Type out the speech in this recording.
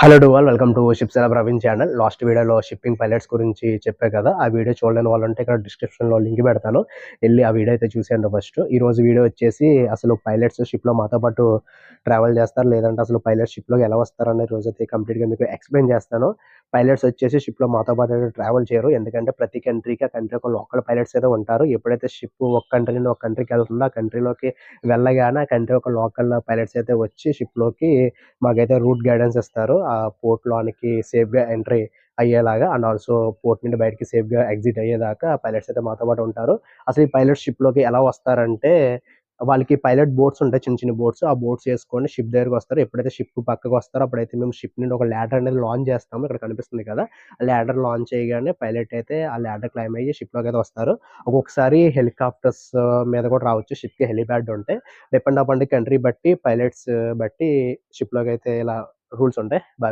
Hello to all welcome to ships ఎలా Praveen channel. Last వీడియోలో shipping pilots గురించి చెప్పా కదా! ఆ వీడియో చూడలేని వాళ్ళుంటే ఇక్కడ డిస్క్రిప్షన్‌లో లింక్ పెడతాను. ఎళ్లి ఆ వీడియో అయితే చూసేయండి ఫస్ట్. ఈరోజు వీడియో వచ్చేసి అసలు పైలట్స్ షిప్‌లో మాతో పాటు ట్రావెల్ చేస్తారు. లేదంటే అసలు పైలట్స్ షిప్‌లోకి ఎలా వస్తారని రోజైతే కంప్లీట్‌గా మీకు ఎక్స్‌ప్లెయిన్ చేస్తాను. పైలట్స్ వచ్చేసి షిప్‌లో మాతో పాటు అయితే ట్రావెల్ చేయరు. ఎందుకంటే ప్రతి కంట్రీకి ఆ కంట్రీ ఒక లోకల్ పైలట్స్ అయితే ఉంటారు. ఎప్పుడైతే షిప్ ఒక కంట్రీ నుండి ఒక కంట్రీకి వెళ్తుందో ఆ కంట్రీలోకి వెళ్ళగానే ఆ కంట్రీ ఒక లోకల్ పైలట్స్ అయితే వచ్చి షిప్‌లోకి మాకైతే రూట్ గైడెన్స్ ఇస్తారు. ఆ పోర్ట్ లోనికి సేఫ్‌గా ఎంట్రీ అయ్యేలాగా అండ్ ఆల్సో పోర్ట్ నుండి బయటికి సేఫ్‌గా ఎగ్జిట్ అయ్యేదాకా పైలట్స్ అయితే మాతో పాటు ఉంటారు. అసలు ఈ పైలట్ షిప్‌లోకి ఎలా వస్తారంటే, వాళ్ళకి పైలట్ బోట్స్ ఉంటాయి. చిన్న చిన్న బోట్స్. ఆ బోట్స్ ఏసుకొని షిప్ దగ్గరకొస్తారు. ఎప్పుడైతే షిప్ పక్కకొస్తారో అప్పుడైతే మేము షిప్ నుండి ఒక లాడర్ అనేది లాంచ్ చేస్తాము. ఇక్కడ కనిపిస్తుంది కదా! ఆ లాడర్ లాంచ్ చేయగానే పైలట్ అయితే ఆ లాడర్ క్లైమ్ అయ్యి షిప్‌లోకైతే వస్తారు. ఒక్కొక్కసారి హెలికాప్టర్స్ మీద కూడా రావచ్చు. షిప్‌కి హెలీప్యాడ్ ఉంటే. డిపెండ్ అపాన్ ది కంట్రీ బట్టి పైలట్స్ బట్టి షిప్‌లోకైతే ఇలా రూల్స్ ఉంటాయి.